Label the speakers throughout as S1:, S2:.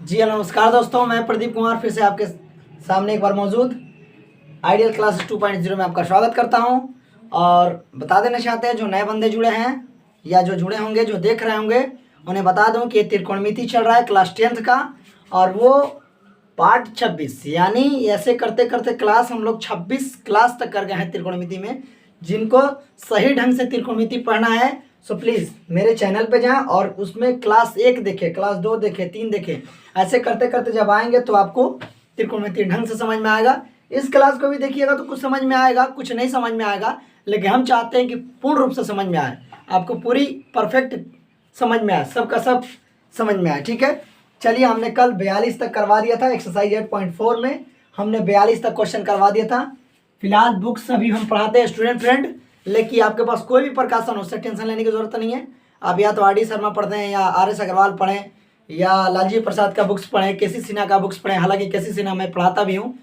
S1: जी नमस्कार दोस्तों, मैं प्रदीप कुमार फिर से आपके सामने एक बार मौजूद आइडियल क्लास 2.0 में आपका स्वागत करता हूं। और बता देना चाहते हैं जो नए बंदे जुड़े हैं या जो जुड़े होंगे, जो देख रहे होंगे, उन्हें बता दूं कि त्रिकोणमिति चल रहा है क्लास 10th का, और वो पार्ट 26, यानी ऐसे करते करते क्लास हम लोग 26 क्लास तक कर गए हैं त्रिकोणमिति में। जिनको सही ढंग से त्रिकोणमिति पढ़ना है सो प्लीज़ मेरे चैनल पे जाएं और उसमें क्लास 1 देखें, क्लास 2 देखें, 3 देखें। ऐसे करते करते जब आएंगे तो आपको त्रिकोणमिति ढंग से समझ में आएगा। इस क्लास को भी देखिएगा तो कुछ समझ में आएगा, कुछ नहीं समझ में आएगा, लेकिन हम चाहते हैं कि पूर्ण रूप से समझ में आए, आपको पूरी परफेक्ट समझ में आए, सबका सब समझ में आए। ठीक है, चलिए हमने कल 42 तक करवा दिया था। एक्सरसाइज 8.4 में हमने 42 तक क्वेश्चन करवा दिया था। फिलहाल बुक्स अभी हम पढ़ाते हैं स्टूडेंट फ्रेंड, लेकिन आपके पास कोई भी प्रकाशन हो, उससे टेंशन लेने की जरूरत नहीं है। आप या तो आर डी शर्मा पढ़ते हैं, या आर एस अग्रवाल पढ़ें, या लालजी प्रसाद का बुक्स पढ़ें, केसी सिन्हा का बुक्स पढ़ें। हालांकि केसी सिन्हा मैं पढ़ाता भी हूँ।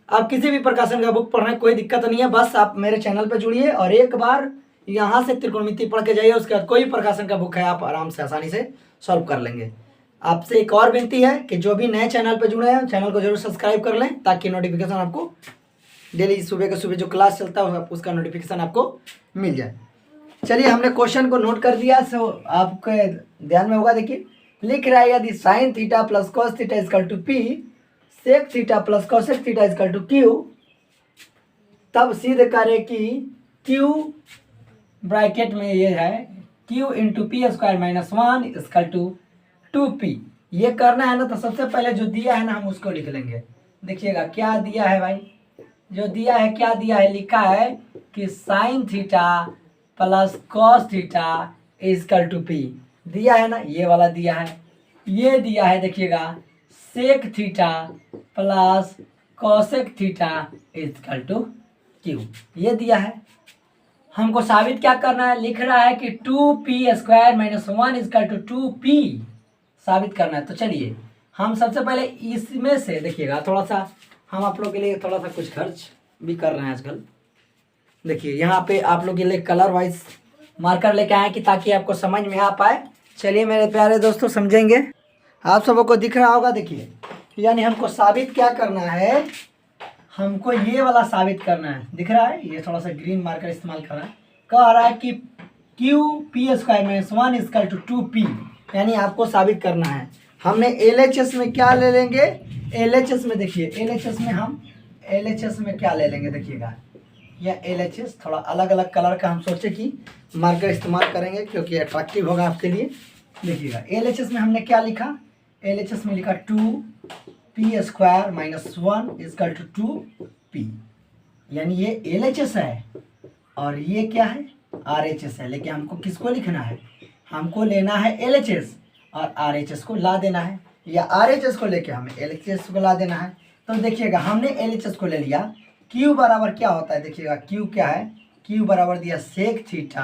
S1: आप किसी भी प्रकाशन का बुक पढ़ रहे हैं, कोई दिक्कत नहीं है, बस आप मेरे चैनल पर जुड़िए और एक बार यहाँ से त्रिकोणमिति पढ़ के जाइए। उसके बाद कोई प्रकाशन का बुक है आप आराम से आसानी से सॉल्व कर लेंगे। आपसे एक और विनती है कि जो भी नए चैनल पर जुड़े हैं, चैनल को जरूर सब्सक्राइब कर लें, ताकि नोटिफिकेशन आपको डेली सुबह के सुबह जो क्लास चलता है उसका नोटिफिकेशन आपको मिल जाए। चलिए हमने क्वेश्चन को नोट कर दिया, सो आपके ध्यान में होगा। देखिए लिख रहा है, यदि sine theta plus cos theta is equal to P, sec theta plus cosec theta is equal to Q, तब सिद्ध करें कि क्यू ब्रैकेट में ये है Q into P square minus 1 is equal to 2p। ये करना है ना, तो सबसे पहले जो दिया है ना हम उसको लिख लेंगे। देखिएगा क्या दिया है भाई, जो दिया है क्या दिया है, लिखा है कि sine theta plus cos theta is equal to P दिया है ना, ये वाला दिया है। ये दिया है देखिएगा sec theta plus cosec theta is equal to Q, ये दिया है। हमको साबित क्या करना है, लिख रहा है कि 2p square minus 1 is equal to 2p साबित करना है। तो चलिए हम सबसे पहले इसमें से देखिएगा, थोड़ा सा हम आप लोग के लिए थोड़ा सा कुछ खर्च भी कर रहे हैं आजकल। देखिए यहाँ पे आप लोग के लिए कलर वाइज मार्कर लेके आए कि ताकि आपको समझ में आ पाए। चलिए मेरे प्यारे दोस्तों समझेंगे, आप सबको दिख रहा होगा। देखिए यानी हमको साबित क्या करना है, हमको ये वाला साबित करना है। दिख रहा है, ये थोड़ा सा ग्रीन मार्कर इस्तेमाल कर रहा है। कह रहा है कि Q P square minus 1 is equal to 2p, यानी आपको साबित करना है। हमने LHS में क्या ले लेंगे, LHS में देखिए, LHS में हम LHS में क्या ले लेंगे, देखिएगा यह LHS थोड़ा अलग अलग कलर का हम सोचे कि मार्कर इस्तेमाल करेंगे क्योंकि अट्रैक्टिव होगा आपके लिए। देखिएगा LHS में हमने क्या लिखा, LHS में लिखा 2p square minus 1 is equal to 2p, यानी ये LHS है और ये क्या है RHS है। लेकिन हमको किसको लिखना है, हमको लेना है LHS और RHS को ला देना है, या RHS को लेके हमें LHS को ला देना है। तो देखिएगा हमने LHS को ले लिया। Q बराबर क्या होता है, देखिएगा Q क्या है, Q बराबर दिया sec theta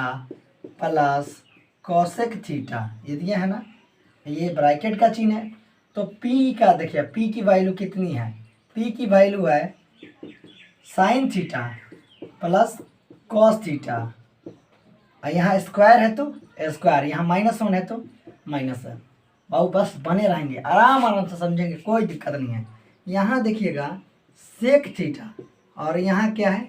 S1: plus cosec theta, ये दिया है ना, ये ब्रैकेट का चिन्ह है। तो P का देखिए, P की वैल्यू कितनी है, P की वैल्यू है sign theta plus cos theta, यहाँ स्क्वायर है तो स्क्वायर, यहाँ -1 है तो -1। बाबू बस बने रहेंगे, आराम आराम से समझेंगे, कोई दिक्कत नहीं है। यहाँ देखिएगा सेक थीटा और यहाँ क्या है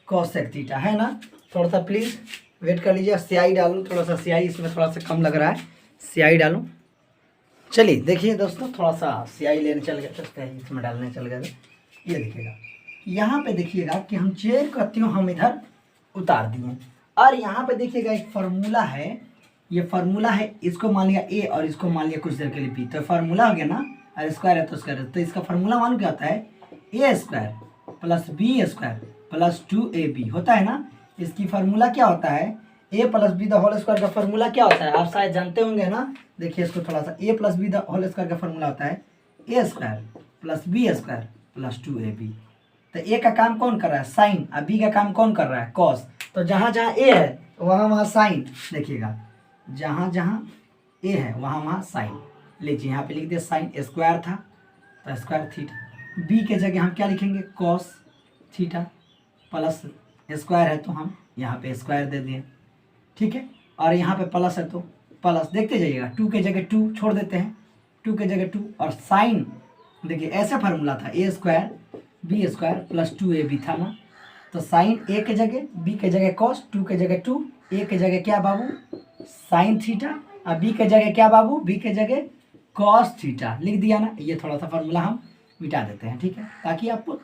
S1: कॉसेक थीटा, है ना। थोड़ा सा प्लीज़ वेट कर लीजिए, स्याही डालूँ, थोड़ा सा स्याही इसमें थोड़ा सा कम लग रहा है, स्याही डालूँ। चलिए देखिए दोस्तों, थोड़ा सा स्याही लेने चल गए तो स्याही इसमें डालने चल गए। ये देखिएगा यहाँ पे देखिएगा कि हम चेयर करतियों हम इधर उतार दिए, और यहाँ पे देखिएगा एक फार्मूला है, ये फार्मूला है, इसको मान लिया ए और इसको मान लिया कुछ देर के लिए बी, तो फार्मूला हो गया ना, और स्क्वायर है तो स्क्वायर है। तो इसका फार्मूला मान क्या होता है, A square plus B square plus 2ab होता है ना। इसकी फार्मूला क्या होता है, A plus B the whole square का फार्मूला क्या होता है, आप शायद जानते होंगे ना। देखिए इसको थोड़ा सा, A plus B the whole square का फार्मूला होता है A square plus B square plus 2ab। तो ए का काम कौन कर रहा है साइन, और बी का काम कौन कर रहा है कॉस। तो जहाँ जहाँ ए है वहाँ वहाँ साइन, देखिएगा जहाँ जहाँ ए है वहाँ वहाँ साइन। लीजिए यहाँ पे लिख दिया साइन, स्क्वायर था तो स्क्वायर थीटा, बी के जगह हम क्या लिखेंगे कॉस थीटा, प्लस स्क्वायर है तो हम यहाँ पे स्क्वायर दे दिए, ठीक है। और यहाँ पे प्लस है तो प्लस, देखते जाइएगा, 2 के जगह 2 छोड़ देते हैं, 2 की जगह 2, और साइन देखिए ऐसा फार्मूला था a square b square plus 2ab था ना, तो साइन a की जगह b की जगह कॉस, 2 की जगह 2, a की जगह क्या बाबू साइन थीटा, और b की जगह क्या बाबू b की जगह कॉस थीटा लिख दिया ना। ये थोड़ा सा फार्मूला हम मिटा देते हैं, ठीक है, ताकि आपको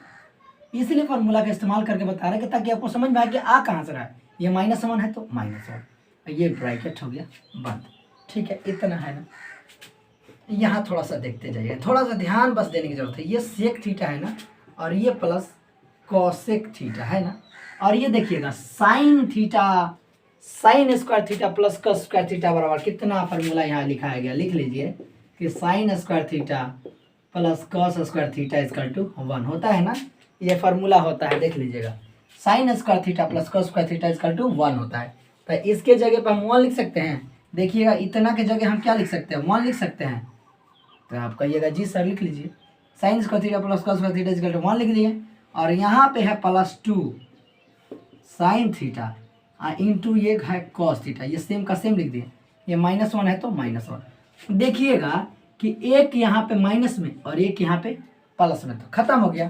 S1: इसलिए फार्मूला का इस्तेमाल करके बता रहे हैं कि ताकि आपको समझ में आए कि आ कहाँ से रहा है। ये -1 है तो -1, ये ब्रैकेट हो गया बंद, ठीक है, इतना है ना। यहाँ थोड़ा सा देखते जाइए, थोड़ा सा ध्यान बस देने की जरूरत है। ये सेक थीटा है ना, और ये प्लस कॉसेक थीटा है ना, और ये देखिएगा sine theta, sine square theta plus cos square theta बराबर कितना फार्मूला यहाँ लिखा गया, लिख लीजिए कि sine square theta plus cos square theta equal to 1 होता है ना। ये फार्मूला होता है, देख लीजिएगा, sine square theta plus cos square theta equal to 1 होता है। तो इसके जगह पर हम 1 लिख सकते हैं। देखिएगा इतना के जगह हम क्या लिख सकते हैं, 1 लिख सकते हैं। तो आप कहिएगा जी सर लिख लीजिए, sine square theta plus cos square theta equal to 1 लिख दिए, और यहाँ पे है +2 साइन थीटा इंटू ये है कॉस थीटा, ये सेम का सेम लिख दिए। ये -1 है तो -1। देखिएगा कि एक यहाँ पे माइनस में और एक यहाँ पे प्लस में, तो खत्म हो गया।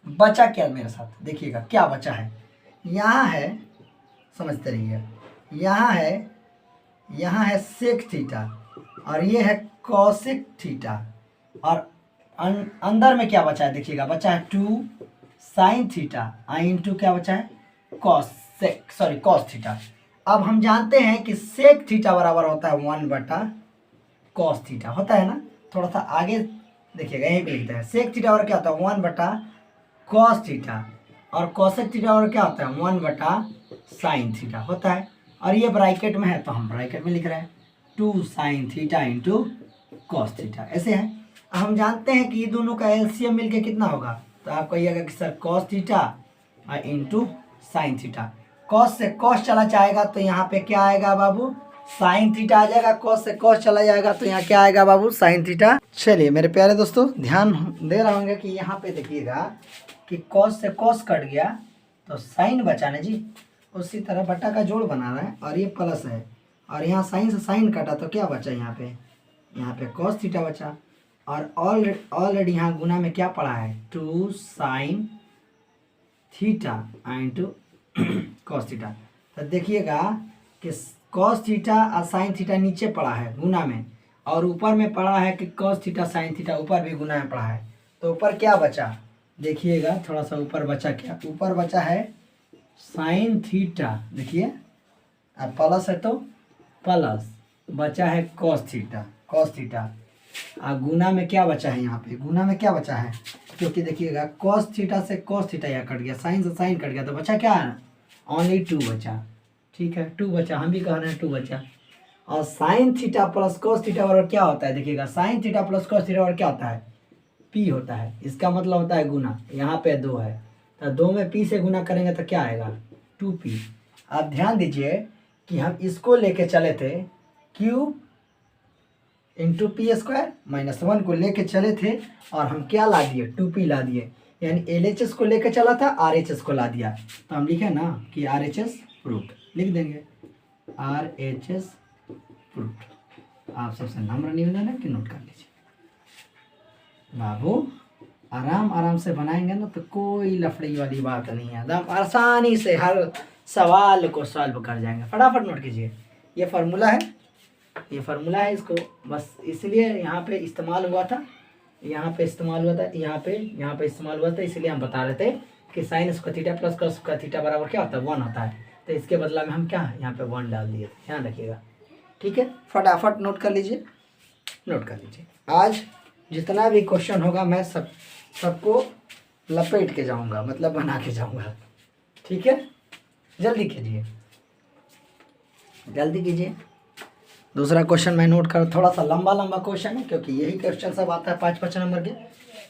S1: बचा क्या मेरे साथ, देखिएगा क्या बचा है, यहाँ है, समझते रहिए, यहाँ है सेक थीटा और ये है कॉसेक थीटा, और अंदर में क्या बचा है, देखिएगा बचा है 2 साइन थीटा इंटू क्या बचा है कॉस थीटा। अब हम जानते हैं कि सेक थीटा बराबर होता है 1/cos थीटा, होता है ना। थोड़ा सा आगे देखिएगा, यहीं पे लिखते हैं सेक थीटा और क्या होता है 1/cos थीटा, और कॉसेक थीटा और क्या होता है 1/sin थीटा होता है। और ये ब्रैकेट में है तो हम ब्रैकेट में लिख रहे हैं 2 sign theta into cos theta, ऐसे है। हम जानते हैं कि ये दोनों का एलसीएम मिलके कितना होगा, तो आप कहिएगा कि sir cos theta into sine theta. Cos से कॉस चला जाएगा तो यहाँ पे क्या आएगा बाबू, साइन थीटा आ जाएगा। कॉस से कॉस चला जाएगा तो यहाँ क्या आएगा बाबू, साइन थीटा। चलिए मेरे प्यारे दोस्तों, ध्यान दे रहा होंगे कि यहाँ पे देखिएगा कि कॉस से कॉस कट गया तो साइन बचा ना जी, उसी तरह बट्टा का जोड़ बना रहा है, और ये प्लस है, और यहाँ साइन से साइन कटा तो क्या बचा, यहाँ पे कॉस थीटा बचा। और ऑलरेडी यहाँ गुना में क्या पड़ा है 2 sign theta into cos theta. तो देखिएगा कि कॉस थीटा और साइन थीटा नीचे पड़ा है गुना में, और ऊपर में पड़ा है कि कॉस थीटा साइन थीटा, ऊपर भी गुना में पड़ा है। तो ऊपर क्या बचा, देखिएगा थोड़ा सा ऊपर बचा, क्या ऊपर बचा है साइन थीटा, देखिए, और प्लस है तो प्लस बचा है कॉस थीटा और गुना में क्या बचा है, यहाँ पे गुना में क्या बचा है, क्योंकि देखिएगा कॉस थीटा से कॉस थीटा यहाँ कट गया, साइन से साइन कट गया, तो बचा क्या है, ओनली 2 बचा, ठीक है 2 बचा, हम भी कह रहे हैं 2 बचा। और sign theta plus cos theta बराबर क्या होता है, देखिएगा sine theta plus cos theta बराबर क्या होता है, पी होता है। इसका मतलब होता है गुना, यहाँ पे 2 है तो 2 में पी से गुना करेंगे तो क्या आएगा 2p। आप ध्यान दीजिए कि हम इसको लेके चले थे q इंटू पी स्क्वायर, -1 को लेके चले थे और हम क्या ला दिए 2p ला दिए, यानी LHS को लेके चला था RHS को ला दिया। तो हम लिखे ना कि RHS प्रूफ, लिख देंगे RHS प्रूफ। आप सबसे नम्र निवेदन है कि नोट कर लीजिए बाबू, आराम से बनाएंगे ना तो कोई लफड़ी वाली बात नहीं है, एकदम आसानी से हर सवाल को सॉल्व कर जाएंगे। फटाफट नोट कीजिए, ये फार्मूला है, इसको बस इसलिए यहाँ पे इस्तेमाल हुआ था, यहाँ पे इस्तेमाल हुआ था, इसलिए हम बता रहे थे कि sine square theta plus cos square theta बराबर क्या होता है 1 होता है। तो इसके बदला में हम क्या यहाँ पे 1 डाल दिए थे, ध्यान रखिएगा, ठीक है। फटाफट नोट कर लीजिए। आज जितना भी क्वेश्चन होगा मैं सबको लपेट के जाऊंगा, मतलब बना के जाऊंगा, ठीक है। जल्दी कीजिए। दूसरा क्वेश्चन मैं नोट कर, थोड़ा सा लंबा क्वेश्चन है क्योंकि यही क्वेश्चन सब आता है 5-5 नंबर के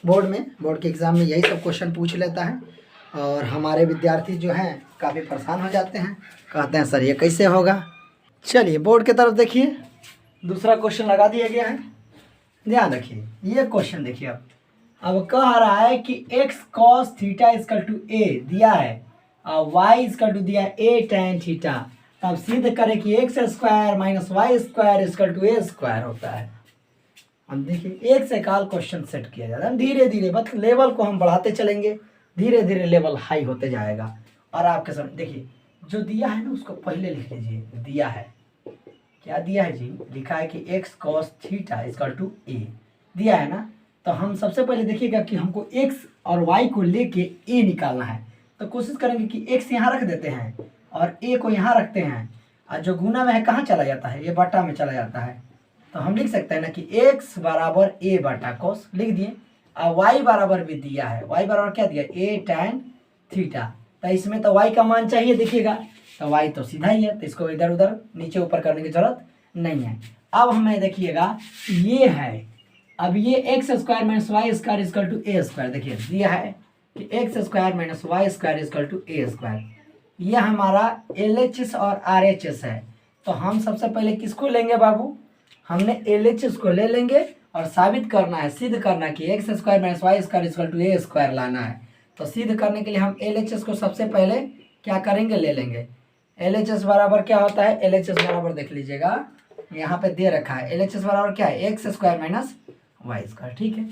S1: बोर्ड के एग्ज़ाम में, यही सब क्वेश्चन पूछ लेता है। और हमारे विद्यार्थी जो हैं काफ़ी परेशान हो जाते हैं, कहते हैं सर ये कैसे होगा। चलिए बोर्ड की तरफ देखिए, दूसरा क्वेश्चन लगा दिया गया है, ध्यान रखिए। ये क्वेश्चन देखिए, अब कह रहा है कि x cos theta equal to a दिया है और y इक्वल टू दिया है a tan थीटा। तब सिद्ध करें कि x square minus Y square equal to a square होता है। हम देखिए एक से काल क्वेश्चन सेट किया जाता है, धीरे धीरे बस लेवल को हम बढ़ाते चलेंगे, धीरे धीरे लेवल हाई होते जाएगा। और आपके सामने देखिए जो दिया है ना उसको पहले लिख लीजिए। दिया है, क्या दिया है जी, लिखा है कि x cos theta equal to a दिया है ना। तो हम सबसे पहले देखिएगा कि हमको x और y को लेके a निकालना है। तो कोशिश करेंगे कि x यहाँ रख देते हैं और a को यहाँ रखते हैं, और जो गुना में है कहाँ चला जाता है, ये बटा में चला जाता है। तो हम लिख सकते हैं ना कि x बराबर a बटा cos लिख दिए, और y बराबर भी दिया है, y बराबर क्या दिया, a tan थीटा। तो इसमें तो y का मान चाहिए, देखिएगा तो y तो सीधा ही है, तो इसको इधर उधर नीचे ऊपर करने की जरूरत नहीं है। अब हमें देखिएगा ये है, अब ये X square minus Y square equal to A square, देखिए दिया है कि X square minus Y square equal to A square, यह हमारा LHS और RHS है। तो हम सबसे पहले किसको लेंगे बाबू, हमने LHS को ले लेंगे और साबित करना है, सिद्ध करना है कि X square minus Y square equal to A square लाना है। तो सिद्ध करने के लिए हम LHS को सबसे पहले क्या करेंगे, ले लेंगे। LHS बराबर क्या होता है, LHS बराबर देख लीजिएगा यहाँ पे दे रखा है, LHS बराबर क्या है, X square minus Y square, ठीक है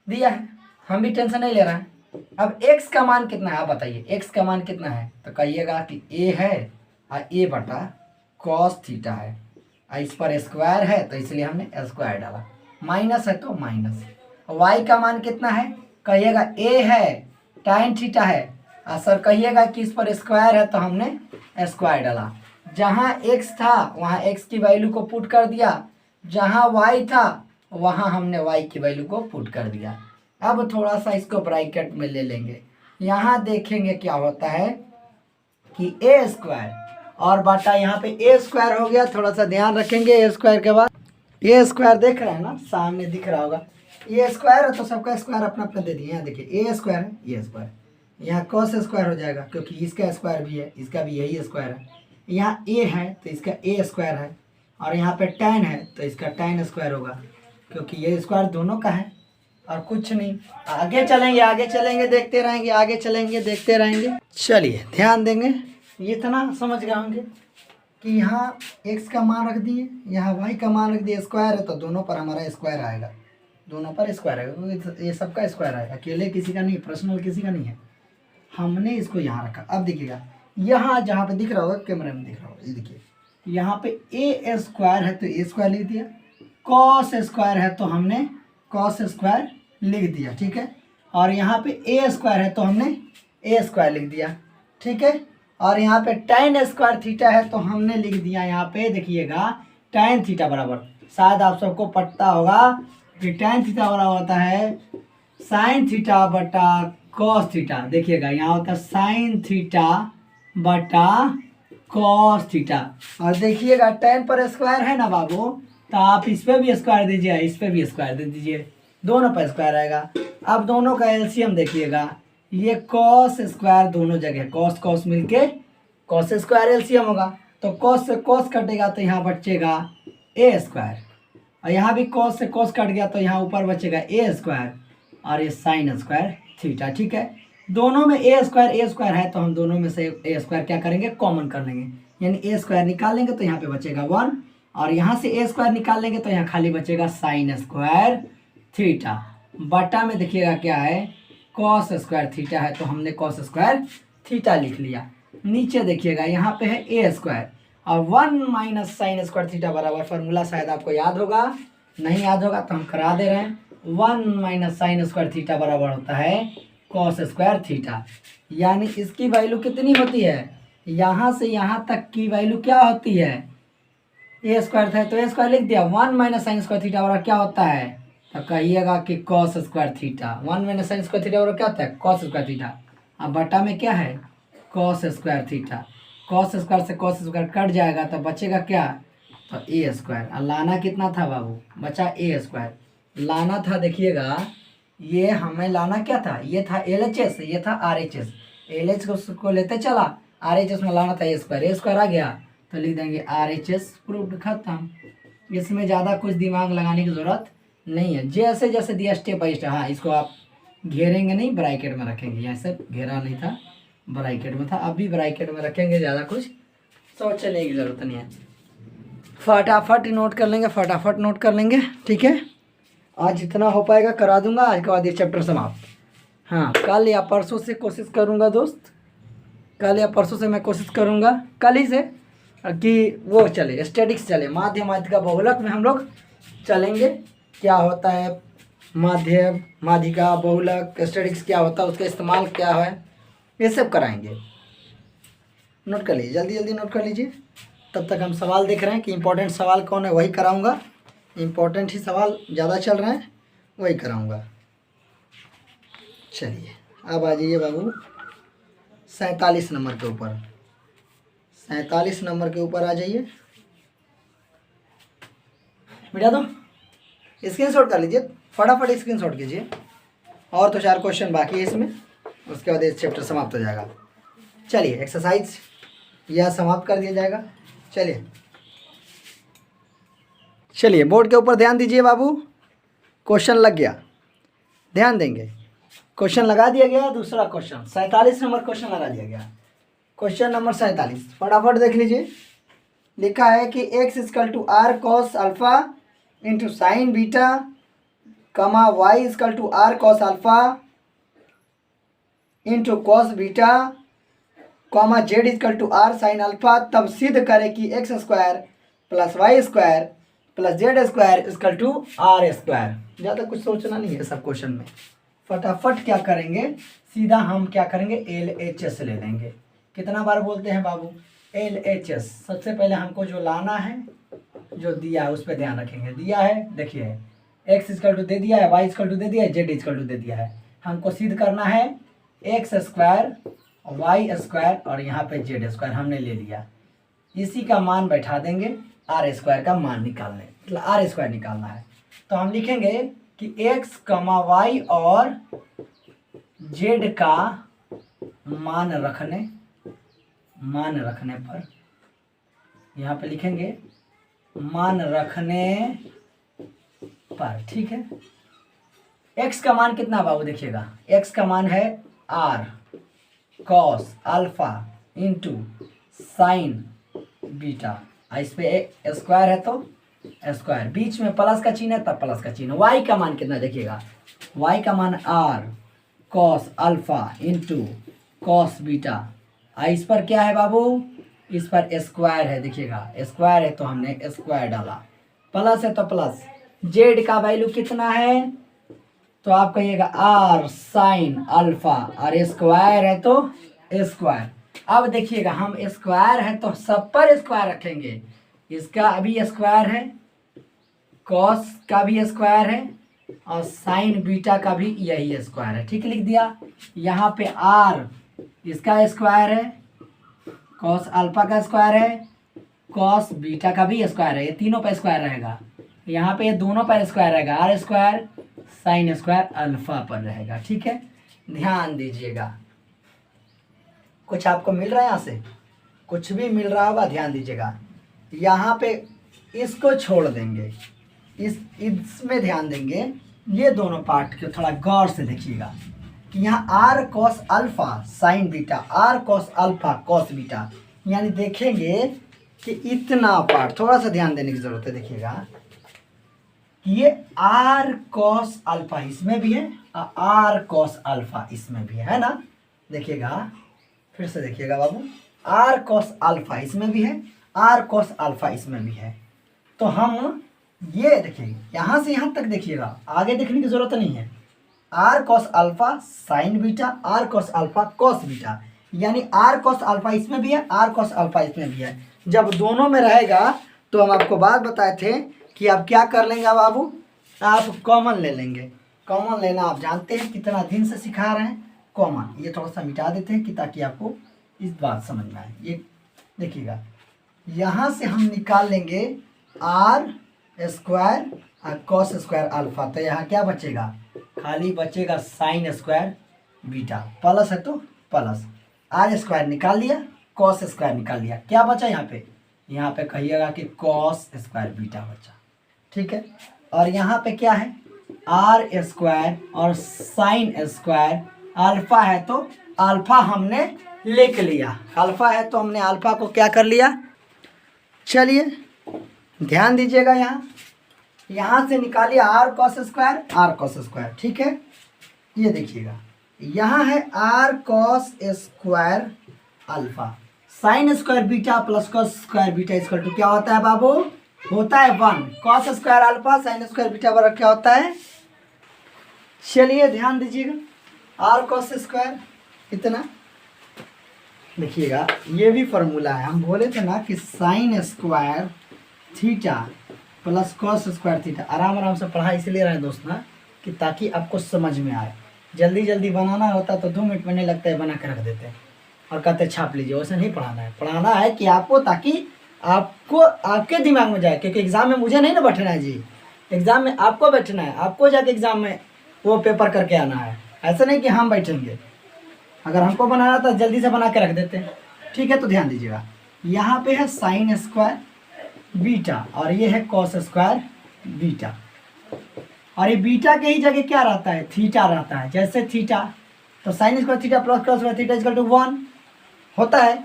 S1: दिया है, हम भी टेंशन नहीं ले रहे हैं। अब x का मान कितना है आप बताइए, x का मान कितना है, तो कहिएगा कि a है और a बटा cos थीटा है, और इस पर स्क्वायर है तो इसलिए हमने स्क्वायर डाला, माइनस है तो माइनस। y का मान कितना है, कहिएगा a है tan थीटा है, और सर कहिएगा कि इस पर स्क्वायर है तो हमने स्क्वायर डाला। जहाँ x था वहाँ x की वैल्यू को पुट कर दिया, जहाँ y था वहाँ हमने y की वैल्यू को पुट कर दिया। अब थोड़ा सा इसको ब्रैकेट में ले लेंगे, यहाँ देखेंगे क्या होता है कि a स्क्वायर और बटा यहाँ पे a स्क्वायर हो गया, थोड़ा सा ध्यान रखेंगे। a स्क्वायर के बाद a स्क्वायर देख रहे हैं ना, सामने दिख रहा होगा, a स्क्वायर है तो सबका स्क्वायर अपना अपना दे दिए। यहाँ देखिए a स्क्वायर है, ये स्क्वायर, यहाँ cos स्क्वायर हो जाएगा क्योंकि इसका स्क्वायर भी है, इसका भी यही स्क्वायर है। यहाँ a है तो इसका a स्क्वायर है, और यहाँ पे tan है तो इसका tan स्क्वायर होगा, क्योंकि ये स्क्वायर दोनों का है और कुछ नहीं। आगे चलेंगे, आगे चलेंगे, देखते रहेंगे, आगे चलेंगे देखते रहेंगे। चलिए ध्यान देंगे, इतना समझ गए होंगे कि यहाँ x का मान रख दिए, यहाँ y का मान रख दिए, स्क्वायर है तो दोनों पर हमारा स्क्वायर आएगा, दोनों पर स्क्वायर आएगा क्योंकि ये सबका स्क्वायर आएगा, अकेले किसी का नहीं, पर्सनल किसी का नहीं है। हमने इसको यहाँ रखा। अब देखिएगा यहाँ जहाँ पे दिख रहा होगा, कैमरे में दिख रहा होगा, ये देखिए यहाँ पे a स्क्वायर है तो a स्क्वायर लिख दिया, cos स्क्वायर है तो हमने cos स्क्वायर लिख दिया, ठीक है। और यहाँ पे a स्क्वायर है तो हमने a स्क्वायर लिख दिया, ठीक है। और यहाँ पे tan स्क्वायर थीटा है तो हमने लिख दिया, यहाँ पे देखिएगा tan थीटा बराबर, शायद आप सबको पता होगा कि tan थीटा बराबर होता है sin थीटा बटा cos थीटा। देखिएगा यहाँ होता है sin थीटा बटा cos थीटा, और देखिएगा tan पर स्क्वायर है ना बाबू, तो आप इस पे भी स्क्वायर दीजिए, इस पे भी स्क्वायर दे दीजिए, दोनों पर स्क्वायर आएगा। अब दोनों का एलसीएम देखिएगा, ये cos स्क्वायर दोनों जगह, cos cos मिलके cos स्क्वायर एलसीएम होगा, तो cos से cos कटेगा तो यहाँ बचेगा a स्क्वायर, और यहाँ भी cos से cos कट गया तो यहाँ ऊपर बचेगा a स्क्वायर, और ये sin स्क्वायर थीटा, ठीक है। दोनों में a स्क्वायर है तो हम दोनों में से a स्क्वायर क्या करेंगे, कॉमन कर लेंगे, यानी a स्क्वायर निकाल लेंगे तो यहाँ पे बचेगा 1, और यहाँ से a स्क्वायर निकाल लेंगे तो यहाँ खाली बचेगा sin स्क्वायर थीटा। बटा में देखिएगा क्या है, cos स्क्वायर थीटा है तो हमने cos स्क्वायर थीटा लिख लिया। नीचे देखिएगा यहाँ पे है a स्क्वायर और 1 माइनस साइन स्क्वायर थीटा बराबर, फार्मूला शायद आपको याद होगा, नहीं याद होगा तो हम करा दे रहे हैं। 1 माइनस साइन स्क्वायर थीटा बराबर होता है cos स्क्वायर थीटा, यानी इसकी वैल्यू कितनी होती है, यहाँ से यहाँ तक की वैल्यू क्या होती है, a स्क्वायर था तो a स्क्वायर लिख दिया, 1 माइनस साइन स्क्वायर थीटा बराबर क्या होता है, तो कहिएगा कि cos square theta, 1 minus sign square theta बराबर क्या होता है, cos स्क्वायर थीटा। अब बटा में क्या है, cos square theta, cos square से cos स्क्वायर कट जाएगा तो बचेगा क्या, तो a स्क्वायर। और लाना कितना था बाबू, बचा a स्क्वायर, लाना था देखिएगा, ये हमें लाना क्या था, ये था LHS, ये था RHS, LHS को लेते चला, RHS में लाना था a स्क्वायर आ गया तो लिख देंगे RHS, प्रूफ खत्म। इसमें ज़्यादा कुछ दिमाग लगाने की ज़रूरत नहीं है, जैसे जैसे दिया स्टेप बाई स्टेप। हाँ, इसको आप घेरेंगे नहीं, ब्रैकेट में रखेंगे, यहाँ से घेरा नहीं था, ब्रैकेट में था, अब भी ब्रैकेट में रखेंगे, ज़्यादा कुछ सोचने की ज़रूरत नहीं है। फटाफट नोट कर लेंगे, फटाफट नोट कर लेंगे, ठीक है। आज जितना हो पाएगा करा दूंगा, आज के बाद ये चैप्टर समाप्त। हाँ, कल या परसों से कोशिश करूंगा दोस्त, कल या परसों से मैं कोशिश करूंगा, कल ही से, कि वो चले, स्टैटिक्स चले, माध्य माध्यिका बहुलक में हम लोग चलेंगे। क्या होता है माध्य माध्यिका बहुलक, स्टैटिक्स क्या होता है, उसका इस्तेमाल क्या है, ये सब कराएंगे। नोट कर लीजिए, जल्दी जल्दी नोट कर लीजिए। तब तक हम सवाल देख रहे हैं कि इम्पोर्टेंट सवाल कौन है, वही कराऊंगा। इम्पोर्टेंट ही सवाल ज़्यादा चल रहे हैं, वही कराऊंगा। चलिए अब आ जाइए बाबू 47 नंबर के ऊपर, 47 नंबर के ऊपर आ जाइए। मिटा दो, स्क्रीनशॉट कर लीजिए, फटाफट स्क्रीनशॉट कीजिए। और तो 4 क्वेश्चन बाकी है इसमें, उसके बाद ये चैप्टर समाप्त हो जाएगा। चलिए एक्सरसाइज यह समाप्त कर दिया जाएगा। चलिए बोर्ड के ऊपर ध्यान दीजिए बाबू, क्वेश्चन लग गया, ध्यान देंगे। क्वेश्चन लगा दिया गया, दूसरा क्वेश्चन 47 नंबर क्वेश्चन लगा दिया गया। क्वेश्चन नंबर 47 फटाफट देख लीजिए। लिखा है कि x = r cos alpha into sine beta कमा y = r cos alpha into cos beta comma z = r sin alpha, तब सिद्ध करें कि x² + y² + z² = r²। ज़्यादा कुछ सोचना नहीं है सब क्वेश्चन में, फटाफट क्या करेंगे, सीधा हम क्या करेंगे LHS ले लेंगे। कितना बार बोलते हैं बाबू LHS। सबसे पहले हमको जो लाना है, जो दिया है उस पर ध्यान रखेंगे। दिया है देखिए x दे दिया है, y दे दिया है, z दे दिया है। हमको सिद्ध करना है x² y² और यहाँ पे z² हमने ले लिया। इसी का मान बैठा देंगे, r² का मान निकालने, मतलब r² निकालना है। तो हम लिखेंगे कि x, y और z का मान रखने पर, यहाँ पे लिखेंगे मान रखने पर, ठीक है। x का मान कितना बाबू देखिएगा, x का मान है r cos alpha into sine beta, इस पे स्क्वायर है तो स्क्वायर, बीच में प्लस का चिन्ह है तब प्लस का चिन्ह। y का मान कितना देखिएगा, y का मान r cos alpha into cos beta, इस पर क्या है बाबू, इस पर स्क्वायर है, देखिएगा स्क्वायर है तो हमने स्क्वायर डाला, प्लस है तो प्लस। z का वैल्यू कितना है, तो आप कहिएगा r साइन अल्फा, और स्क्वायर है तो स्क्वायर। अब देखिएगा हम स्क्वायर है तो सब पर स्क्वायर रखेंगे, इसका अभी स्क्वायर है, कॉस का भी स्क्वायर है और साइन बीटा का भी यही स्क्वायर है, ठीक लिख दिया। यहाँ पे r इसका स्क्वायर है, कॉस अल्फा का स्क्वायर है, कॉस बीटा का भी स्क्वायर है, ये तीनों पर स्क्वायर रहेगा। यहाँ पे ये दोनों पर स्क्वायर रहेगा, r² साइन स्क्वायर अल्फा पर रहेगा, ठीक है। ध्यान दीजिएगा, कुछ आपको मिल रहा है यहाँ से, कुछ भी मिल रहा होगा ध्यान दीजिएगा। यहाँ पे इसको छोड़ देंगे, इसमें ध्यान देंगे, ये दोनों पार्ट को थोड़ा गौर से देखिएगा कि यहाँ r cos alpha sign beta, r cos alpha cos beta, यानी देखेंगे कि इतना पार्ट थोड़ा सा ध्यान देने की जरूरत है। देखिएगा ये r cos अल्फा इसमें भी है और r cos अल्फा इसमें भी है ना। देखिएगा फिर से देखिएगा बाबू, r cos अल्फा इसमें भी है, r cos अल्फा इसमें भी है। तो हम ये देखिए यहाँ से यहाँ तक देखिएगा, आगे देखने की जरूरत नहीं है। r cos alpha sign beta, r cos alpha cos beta, यानी r cos अल्फा इसमें भी है, r cos अल्फा इसमें भी है। जब दोनों में रहेगा तो हम आपको बात बताए थे कि आप क्या कर लेंगे बाबू, आप कॉमन ले लेंगे। कॉमन लेना आप जानते हैं, कितना दिन से सिखा रहे हैं कॉमन। ये थोड़ा सा मिटा देते हैं कि ताकि आपको इस बात समझ में आए। ये देखिएगा यहाँ से हम निकाल लेंगे r² और cos² अल्फा, तो यहाँ क्या बचेगा, खाली बचेगा sin² बीटा, प्लस है तो प्लस, r² निकाल लिया, cos² निकाल लिया, क्या बचा यहाँ पे, यहाँ पे कहिएगा कि cos² बीटा बचा, ठीक है। और यहाँ पे क्या है r² और sin² अल्फा है तो अल्फा हमने लिख लिया, अल्फा है तो हमने अल्फा को क्या कर लिया। चलिए ध्यान दीजिएगा, यहाँ से निकालिए आर कॉस स्क्वायर, ठीक है। ये देखिएगा यहाँ है R cos square alpha, sine square beta plus cos square beta equal to क्या होता है बाबू, होता है 1। Cos square alpha sine square beta बराबर क्या होता है, चलिए ध्यान दीजिएगा आर कॉस स्क्वायर कितना, देखिएगा ये भी फॉर्मूला है। हम बोले थे ना कि sine square theta plus cos square theta, आराम आराम से पढ़ा इसलिए रहे दोस्त ना कि ताकि आपको समझ में आए। जल्दी जल्दी बनाना होता तो 2 मिनट में नहीं लगता है, बना के रख देते हैं और कहते छाप लीजिए। वैसे नहीं पढ़ाना है, पढ़ाना है कि आपको, ताकि आपको आपके दिमाग में जाए, क्योंकि एग्ज़ाम में मुझे नहीं ना बैठना है जी, एग्ज़ाम में आपको बैठना है, आपको जाके एग्ज़ाम में वो पेपर करके आना है। ऐसा नहीं कि हम बैठेंगे, अगर हमको बनाना था जल्दी से बना के रख देते हैं, ठीक है। तो ध्यान दीजिएगा यहाँ पे है साइन स्क्वायर बीटा और ये है कॉस स्क्वायर बीटा, और ये बीटा के ही जगह क्या रहता है, थीटा रहता है। जैसे थीटा तो sine square theta plus cos square theta equal to 1 होता है।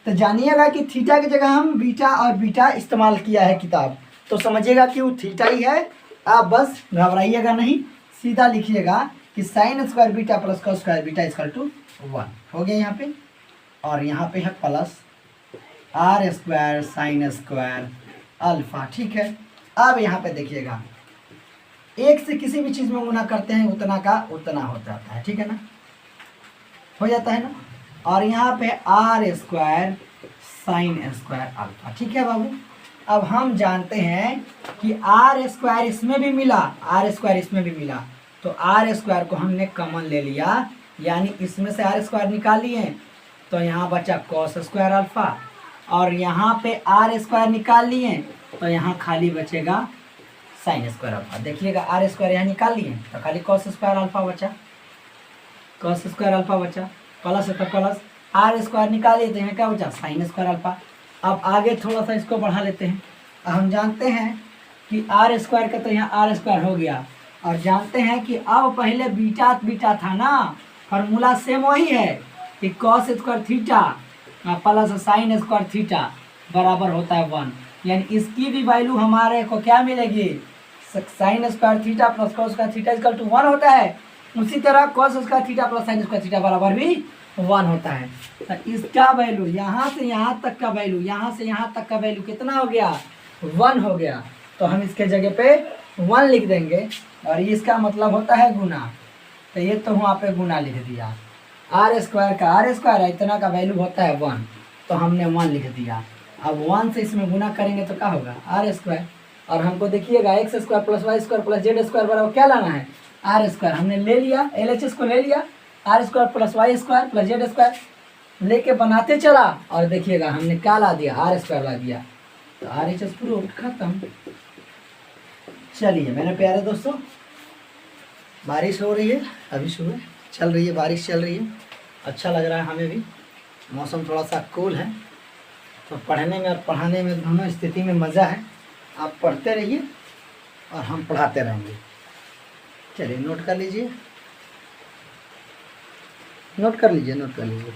S1: तो जानिएगा कि थीटा की जगह हम बीटा और बीटा इस्तेमाल किया है किताब, तो समझिएगा कि वो थीटा ही है। आप बस घबराइएगा नहीं, सीधा लिखिएगा कि sine square beta plus cos square beta equal to 1 हो गया यहाँ पे, और यहाँ पे है plus R square sine square alpha, ठीक है। अब यहाँ पे देखिएगा एक से किसी भी चीज़ में गुना करते हैं उतना का उतना हो जाता है, ठीक है ना, हो जाता है ना। और यहाँ पे R square sine square alpha, ठीक है बाबू। अब हम जानते हैं कि आर स्क्वायर इसमें भी मिला, आर स्क्वायर इसमें भी मिला, तो आर स्क्वायर को हमने कॉमन ले लिया, यानी इसमें से आर स्क्वायर निकाल लिए, तो यहाँ बचा कॉस स्क्वायर अल्फा, और यहाँ पे आर स्क्वायर निकाल लिए तो यहाँ खाली बचेगा साइन स्क्वायर अल्फा। देखिएगा आर स्क्वायर यहाँ निकाल लिए तो खाली कॉस स्क्वायर अल्फा बचा, कॉस स्क्वायर अल्फा बचा, प्लस है तो प्लस, आर स्क्वायर निकालिए तो यहाँ क्या बचा साइन स्क्वायर अल्फा। अब आगे थोड़ा सा इसको बढ़ा लेते हैं। हम जानते हैं कि आर स्क्वायर का तो यहाँ आर स्क्वायर हो गया, और जानते हैं कि अब पहले बीटा बीटा था ना, फार्मूला सेम वही है कि cos square theta plus sine square theta बराबर होता है 1, यानी इसकी भी वैल्यू हमारे को क्या मिलेगी, sine square theta plus cos square theta equal to 1 होता है। उसी तरह cos square theta plus sine square theta बराबर भी 1 होता है। तो इसका वैल्यू यहाँ से यहाँ तक का वैल्यू, यहाँ से यहाँ तक का वैल्यू कितना हो गया, 1 हो गया। तो हम इसके जगह पे 1 लिख देंगे, और इसका मतलब होता है गुना, तो ये तो वहाँ पे गुना लिख दिया। आर स्क्वायर का आर स्क्वायर है, इतना का वैल्यू होता है 1, तो हमने 1 लिख दिया। अब 1 से इसमें गुना करेंगे तो क्या होगा आर स्क्वायर, और हमको देखिएगा X square plus Y square plus Z square बराबर क्या लाना है आर स्क्वायर। हमने ले लिया, LHS को ले लिया, R square plus Y square plus Z square लेके बनाते चला, और देखिएगा हमने क्या ला दिया आर स्क्वायर ला दिया, तो RHS प्रूफ खत्म। चलिए मेरे प्यारे दोस्तों, बारिश हो रही है, अभी सुबह चल रही है, बारिश चल रही है, अच्छा लग रहा है हमें भी, मौसम थोड़ा सा कूल है, तो पढ़ने में और पढ़ाने में दोनों स्थिति में मज़ा है। आप पढ़ते रहिए और हम पढ़ाते रहेंगे। चलिए नोट कर लीजिए, नोट कर लीजिए, नोट कर लीजिए।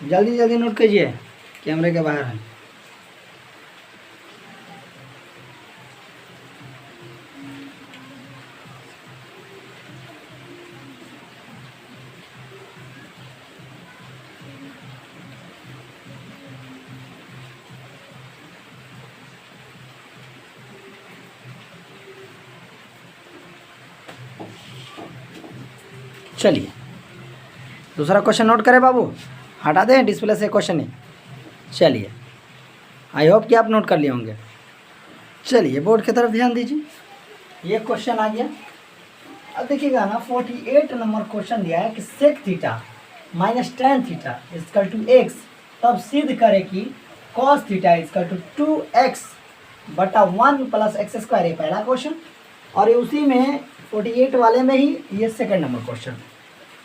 S1: जल्दी जल्दी नोट कीजिए, कैमरे के बाहर है। चलिए दूसरा क्वेश्चन नोट करें बाबू, हटा दें डिस्प्ले से क्वेश्चन ही। चलिए आई होप कि आप नोट कर लिए होंगे। चलिए बोर्ड की तरफ ध्यान दीजिए, ये क्वेश्चन आ गया। अब देखिएगा ना 48 नंबर क्वेश्चन दिया है कि sec theta minus tan theta is equal to X, तब सिद्ध करे कि cos theta is equal to 2x बटा 1 प्लस एक्स स्क्वायर, ये पहला क्वेश्चन। और ये उसी में 48 वाले में ही ये सेकंड नंबर क्वेश्चन।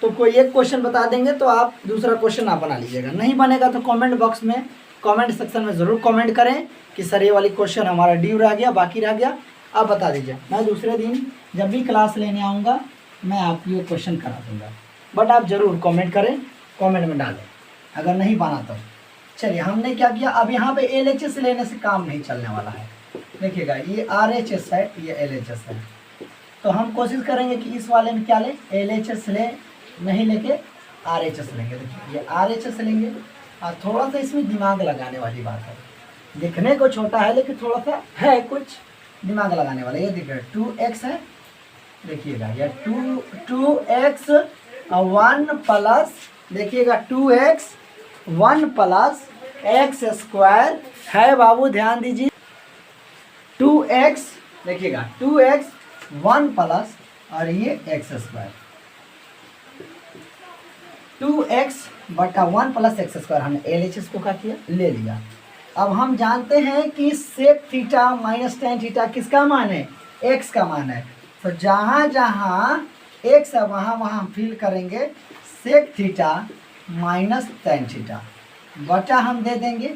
S1: तो कोई एक क्वेश्चन बता देंगे तो आप दूसरा क्वेश्चन आप बना लीजिएगा, नहीं बनेगा तो कमेंट बॉक्स में कमेंट सेक्शन में ज़रूर कमेंट करें कि सर ये वाली क्वेश्चन हमारा ड्यू रह गया, बाकी रह गया, आप बता दीजिए। मैं दूसरे दिन जब भी क्लास लेने आऊँगा मैं आपको ये क्वेश्चन करा दूँगा, बट आप ज़रूर कमेंट करें, कमेंट में डालें अगर नहीं बना तो। चलिए हमने क्या किया, अब यहाँ पे LHS लेने से काम नहीं चलने वाला है। देखिएगा ये RHS है, ये LHS है, तो हम कोशिश करेंगे कि इस वाले में क्या ले, LHS ले, नहीं लेके RHS लेंगे। देखिए ये RHS लेंगे और थोड़ा सा इसमें दिमाग लगाने वाली बात है, दिखने को छोटा है लेकिन थोड़ा सा है कुछ दिमाग लगाने वाला। ये देखिए 2x है, देखिएगा ये 2x 1 प्लस, देखिएगा 2x 1 प्लस एक्स स्क्वायर है बाबू, ध्यान दीजिए 2x, देखिएगा 2x 1 प्लस और ये एक्स स्क्वायर, 2x बटा 1 प्लस एक्स स्क्वायर, हमने LHS को क्या किया, ले लिया। अब हम जानते हैं कि sec theta minus tan theta किसका मान है, x का मान है। तो जहाँ जहाँ x है वहाँ वहाँ हम फिल करेंगे sec theta minus tan theta, बटा हम दे देंगे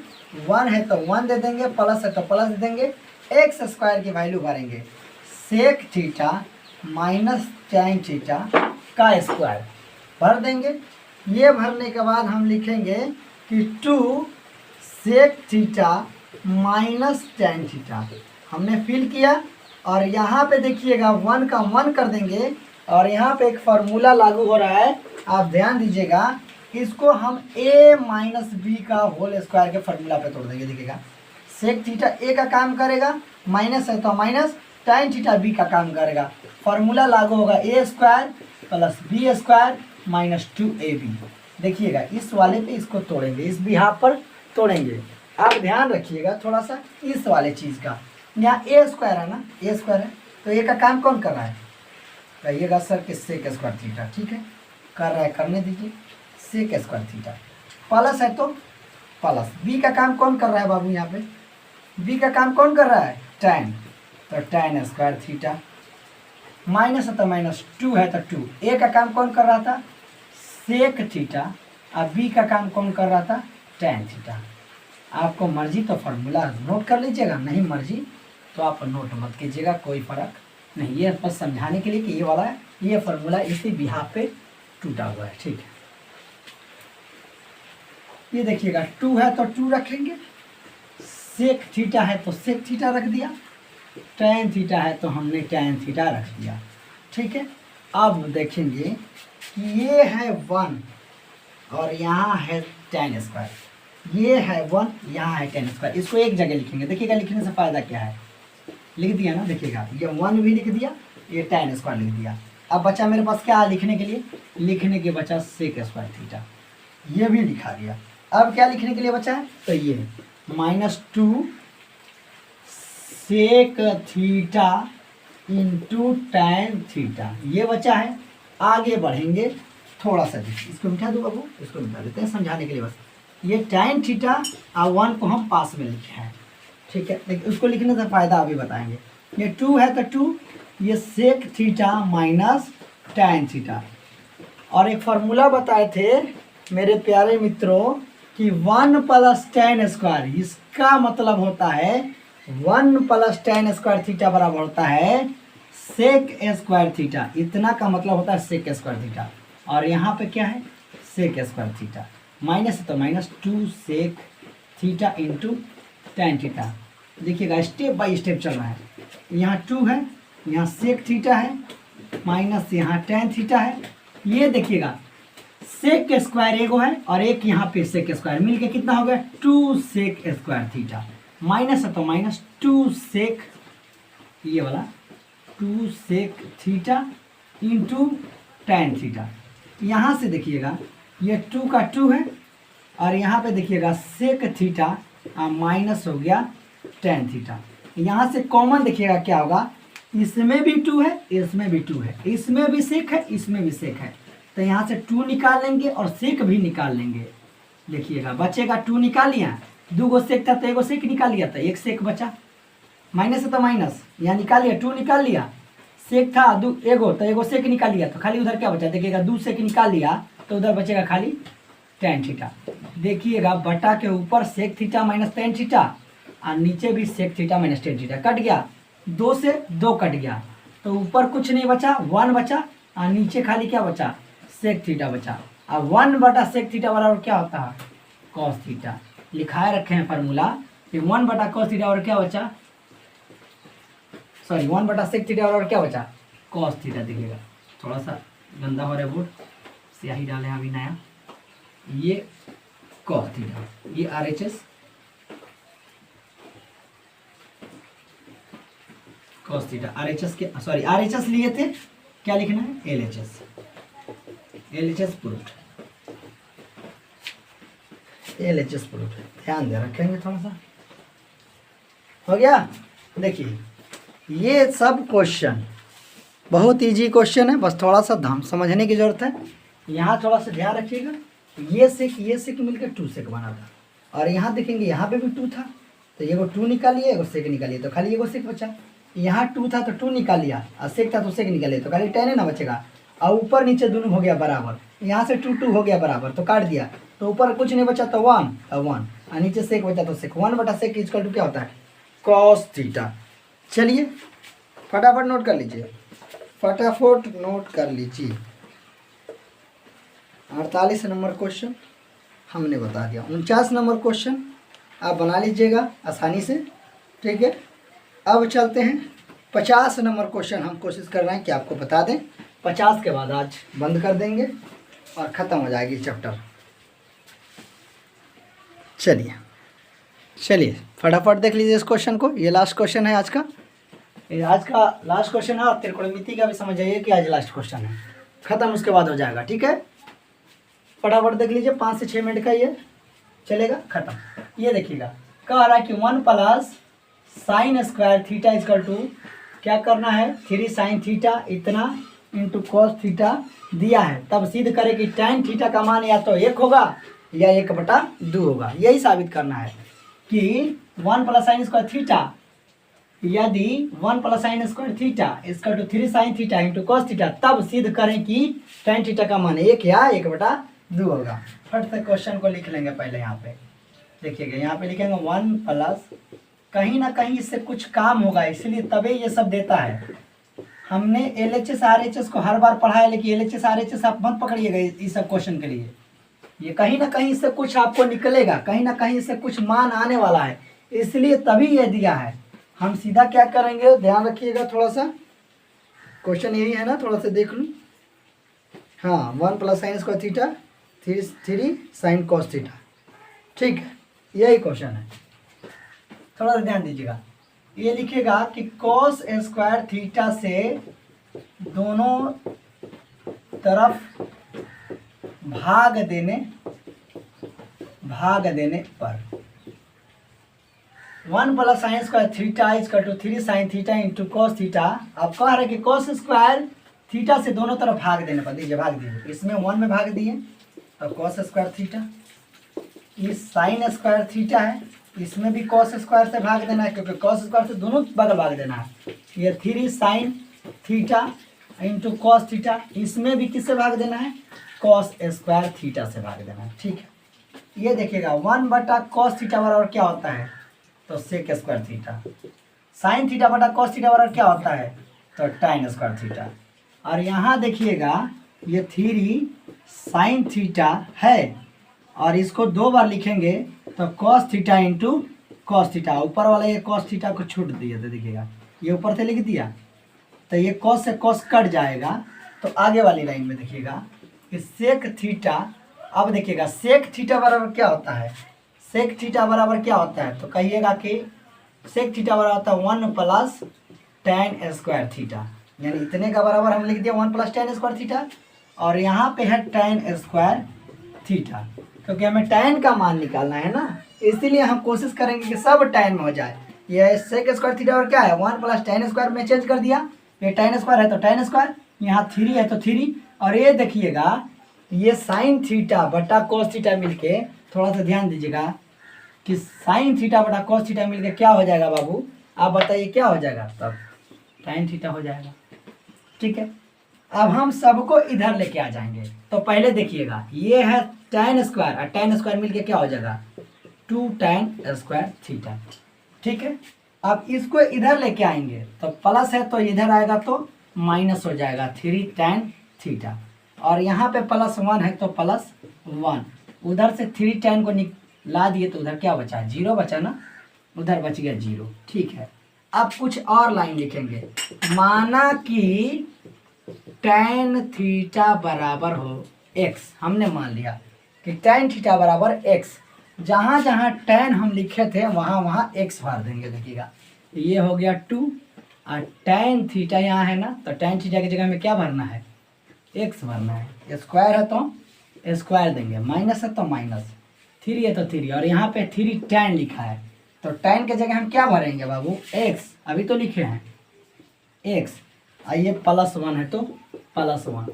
S1: 1 है तो 1 दे देंगे, प्लस है तो प्लस दे देंगे, एक्स स्क्वायर की वैल्यू भरेंगे sec theta minus tan theta का स्क्वायर भर देंगे। ये भरने के बाद हम लिखेंगे कि 2 sec theta minus tan theta, हमने फिल किया। और यहाँ पे देखिएगा 1 का 1 कर देंगे और यहाँ पे एक फार्मूला लागू हो रहा है, आप ध्यान दीजिएगा, इसको हम a माइनस बी का होल स्क्वायर के फार्मूला पे तोड़ देंगे। देखिएगा सेक थीटा a का काम करेगा, माइनस है तो माइनस, टेन थीटा b का काम करेगा, फार्मूला लागू होगा a square plus b square minus 2ab। देखिएगा इस वाले पे इसको तोड़ेंगे, इस बिहाफ पर तोड़ेंगे। आप ध्यान रखिएगा थोड़ा सा इस वाले चीज़ का, यहाँ a स्क्वायर है ना, a स्क्वायर है तो a का काम कौन कर रहा है, कहिएगा सर कि सेक स्क्वायर थीटा, ठीक है कर रहा है, करने दीजिए, सेक स्क्वायर थीटा। प्लस है तो प्लस, बी का काम कौन कर रहा है बाबू, यहाँ पे बी का काम कौन कर रहा है, टेन, तो टेन स्क्वायर थीटा। माइनस है तो माइनस, 2 है तो 2, ए का काम कौन कर रहा था, सेक थीटा, और बी का काम कौन कर रहा था, टेन थीटा। आपको मर्जी तो फार्मूला नोट कर लीजिएगा, नहीं मर्जी तो आप नोट मत कीजिएगा, कोई फ़र्क नहीं। ये बस समझाने के लिए कि ये वाला ये फार्मूला इसी बिहाफ पे टूटा हुआ है, ठीक है। ये देखिएगा 2 है तो 2 रखेंगे, सेक थीटा है तो सेक थीटा रख दिया, टेन थीटा है तो हमने टेन थीटा रख दिया, ठीक है। अब देखेंगे कि ये है 1 और यहाँ है टेन स्क्वायर, ये है 1 यहाँ है टेन स्क्वायर, इसको एक जगह लिखेंगे। देखिएगा लिखने से फ़ायदा क्या है, लिख दिया ना, देखिएगा ये 1 भी लिख दिया, ये टेन स्क्वायर लिख दिया। अब बचा मेरे पास क्या लिखने के लिए, लिखने के बचा सेक स्क्वायर थीटा, ये भी लिखा दिया। अब क्या लिखने के लिए बचा है, तो ये -2 sec theta into tan theta, ये बचा है। आगे बढ़ेंगे थोड़ा सा, इसको मिटा दो बाबू, इसको मिटा देते हैं समझाने के लिए बस। ये टेन थीटा और 1 को हम पास में लिखे हैं, ठीक है। देखिए उसको लिखने से फ़ायदा अभी बताएंगे। ये 2 है तो 2, ये sec theta minus tan theta. और एक फार्मूला बताए थे मेरे प्यारे मित्रों कि 1 प्लस टेन स्क्वायर, इसका मतलब होता है 1 प्लस टेन स्क्वायर थीटा बराबर होता है सेक स्क्वायर थीटा, इतना का मतलब होता है सेक स्क्वायर थीटा। और यहाँ पे क्या है, सेक स्क्वायर थीटा, माइनस है तो minus 2 sec theta into tan theta. देखिएगा स्टेप बाय स्टेप चल रहा है, यहाँ 2 है, यहाँ सेक थीटा है, माइनस यहाँ टेन थीटा है। ये देखिएगा सेक स्क्वायर एगो है और एक यहाँ पे सेक स्क्वायर, मिलके कितना हो गया 2 सेक स्क्वायर थीटा। माइनस है तो माइनस 2 सेक, ये वाला 2 sec theta into tan theta. यहाँ से देखिएगा ये 2 का 2 है और यहाँ पे देखिएगा सेक थीटा माइनस हो गया टेन थीटा। यहाँ से कॉमन देखिएगा क्या होगा, इसमें भी 2 है, इसमें भी 2 है, इसमें भी सेक है, इसमें भी सेक है। तो यहाँ से 2 निकाल लेंगे और सेक भी निकाल लेंगे। देखिएगा बचेगा 2 निकाल लिया, 2 गो सेक था तो एगो सेक निकाल लिया, तो एक सेक बचा, माइनस है तो माइनस, यहाँ निकाल लिया, 2 निकाल लिया, सेक था एगो तो एगो सेक निकाल लिया, तो खाली उधर क्या बचा, देखिएगा 2 सेक निकाल लिया तो उधर बचेगा खाली tan थीटा। देखिएगा बटा के ऊपर sec theta minus tan theta और नीचे भी sec theta minus tan theta, cut गया, 2 से 2 कट गया, तो ऊपर कुछ नहीं बचा, 1 बचा और नीचे खाली क्या बचा, सेक थीटा बचा। अब 1 बटा सेक थीटा बराबर क्या होता है, कॉस थीटा। लिखाए रखे हैं फार्मूला कि 1 बटा कॉस थीटा और क्या बचा, सॉरी 1 बटा सेक थीटा और क्या बचा, कॉस थीटा। देखिएगा थोड़ा सा गंदा हो रहा है बोर्ड, स्याही डाले हैं अभी नया, ये कॉस थीटा, ये RHS कॉस थीटा, RHS के सॉरी RHS लिए थे, क्या लिखना है LHS प्रूफ, LHS प्रूफ, ध्यान दे रखेंगे थोड़ा सा, हो गया। देखिए ये सब क्वेश्चन बहुत इजी क्वेश्चन है, बस थोड़ा सा धाम समझने की जरूरत है। यहाँ थोड़ा सा ध्यान रखिएगा, ये सेक मिलकर 2 सेक बना था, और यहाँ देखेंगे यहाँ पे भी 2 था, तो एगो 2 निकालिए, एगो सेक निकालिए, तो खाली एगो सेक बचा। यहाँ 2 था तो 2 निकाल लिया, और सेक था तो सेक निकालिए, तो खाली tan है ना बचेगा, और ऊपर नीचे दोनों हो गया बराबर, यहाँ से 2 2 हो गया बराबर, तो काट दिया, तो ऊपर कुछ नहीं बचा तो 1 और 1, और नीचे सेक बचा तो सेक, 1 बटा सेक इक्वल टू क्या होता है, कॉस थीटा। चलिए फटाफट नोट कर लीजिए, फटाफट नोट कर लीजिए। 48 नंबर क्वेश्चन हमने बता दिया, 49 नंबर क्वेश्चन आप बना लीजिएगा आसानी से, ठीक है। अब चलते हैं 50 नंबर क्वेश्चन, हम कोशिश कर रहे हैं कि आपको बता दें, 50 के बाद आज बंद कर देंगे और ख़त्म हो जाएगी चैप्टर। चलिए फटाफट देख लीजिए इस क्वेश्चन को, ये लास्ट क्वेश्चन है आज का, आज का लास्ट क्वेश्चन है, और त्रिकोणमिति का भी समझ जाइए कि आज लास्ट क्वेश्चन है, खत्म उसके बाद हो जाएगा, ठीक है। फटाफट देख लीजिए, 5 से 6 मिनट का ये चलेगा, खत्म। ये देखिएगा कह रहा है कि 1 plus sine square theta equal to क्या करना है, 3 साइन थीटा इतना इंटू कॉस थीटा दिया है, तब सिद्ध करें कि tan थीटा का मान या तो 1 होगा या 1/2 होगा। यही साबित करना है कि 1 प्लस साइन स्क्वायर थीटा, यदि 1 plus sine square theta equal to 3 sine theta into cos theta, तब सिद्ध करें कि tan थीटा का मान 1 या 1/2 होगा। फट से क्वेश्चन को लिख लेंगे पहले, यहाँ पे देखिएगा, यहाँ पे लिखेंगे 1 प्लस, कहीं ना कहीं इससे कुछ काम होगा, इसलिए तभी ये सब देता है। हमने LHS RHS को हर बार पढ़ा है, लेकिन LHS RHS आप मत पकड़िएगा इस सब क्वेश्चन के लिए, ये कहीं ना कहीं इससे कुछ आपको निकलेगा, कहीं ना कहीं इससे कुछ मान आने वाला है, इसलिए तभी ये दिया है। हम सीधा क्या करेंगे, ध्यान रखिएगा थोड़ा सा, क्वेश्चन यही है ना, थोड़ा सा देख लूँ। हाँ 1 plus sine square theta 3 sine cos theta, ठीक है, यही क्वेश्चन है, थोड़ा सा ध्यान दीजिएगा। ये लिखेगा कि कॉस स्क्वायर थीटा से दोनों तरफ भाग देने पर 1 plus sine square theta equal to 3 sine theta into cos theta. अब कह रहा है कि कॉस स्क्वायर थीटा से दोनों तरफ भाग देने पर, दीजिए भाग दीजिए, इसमें 1 में भाग दिए तो कॉस स्क्वायर थीटा, इस साइन स्क्वायर थीटा है, इसमें भी कॉस स्क्वायर से भाग देना है, क्योंकि कॉस स्क्वायर से दोनों बगल भाग देना है। ये 3 sine theta into cos theta, इसमें भी किससे भाग देना है, कॉस स्क्वायर थीटा से भाग देना है, ठीक है। ये देखिएगा 1 बटा कॉस थीटा बराबर क्या होता है, तो sec square theta, sine theta बटा कॉस थीटा बराबर क्या होता है, तो tan स्क्वायर थीटा। और यहाँ देखिएगा ये 3 साइन थीटा है, और इसको 2 बार लिखेंगे तो cos theta into cos theta, ऊपर वाला ये कॉस थीटा को छूट दिया, तो देखिएगा ये ऊपर से लिख दिया, तो ये कॉस से कॉस कट जाएगा, तो आगे वाली लाइन में देखिएगा कि सेक थीटा, अब देखिएगा सेक थीटा बराबर क्या होता है, सेक थीटा बराबर क्या होता है, तो कहिएगा कि सेक थीटा बराबर होता है 1 प्लस tan स्क्वायर थीटा, यानी इतने का बराबर हम लिख दिया 1 प्लस tan स्क्वायर थीटा, और यहाँ पे है tan स्क्वायर थीटा, क्योंकि हमें tan का मान निकालना है ना, इसीलिए हम कोशिश करेंगे कि सब tan में हो जाए। ये सेक स्क्वायर थीटा और क्या है 1 प्लस tan स्क्वायर में चेंज कर दिया। ये tan स्क्वायर है तो tan स्क्वायर, यहाँ 3 है तो 3, और ये देखिएगा ये साइन थीटा बटा cos थीटा मिलके, थोड़ा सा ध्यान दीजिएगा कि साइन थीटा बटा cos थीटा मिलके क्या हो जाएगा बाबू, आप बताइए क्या हो जाएगा, तब tan थीटा हो जाएगा। ठीक है, अब हम सबको इधर लेके आ जाएंगे। तो पहले देखिएगा ये है tan स्क्वायर और tan स्क्वायर मिलके क्या हो जाएगा 2 tan स्क्वायर थीटा। ठीक है, अब इसको इधर लेके आएंगे तो प्लस है तो इधर आएगा तो माइनस हो जाएगा 3 tan थीटा, और यहाँ पे +1 है तो +1, उधर से 3 tan को ला दिए तो उधर क्या बचा 0 बचा ना, उधर बच गया 0। ठीक है, अब कुछ और लाइन लिखेंगे। माना कि tan थीटा बराबर हो x, हमने मान लिया कि tan थीटा बराबर x, जहाँ जहाँ tan हम लिखे थे वहाँ वहाँ x भर देंगे। देखिएगा ये हो गया 2 और tan थीटा यहाँ है ना, तो tan थीटा की जगह में क्या भरना है x भरना है। स्क्वायर है तो स्क्वायर देंगे, माइनस है तो माइनस, 3 है तो 3, और यहाँ पे 3 tan लिखा है तो tan के जगह हम क्या भरेंगे बाबू x, अभी तो लिखे हैं x, आइए +1 है तो +1।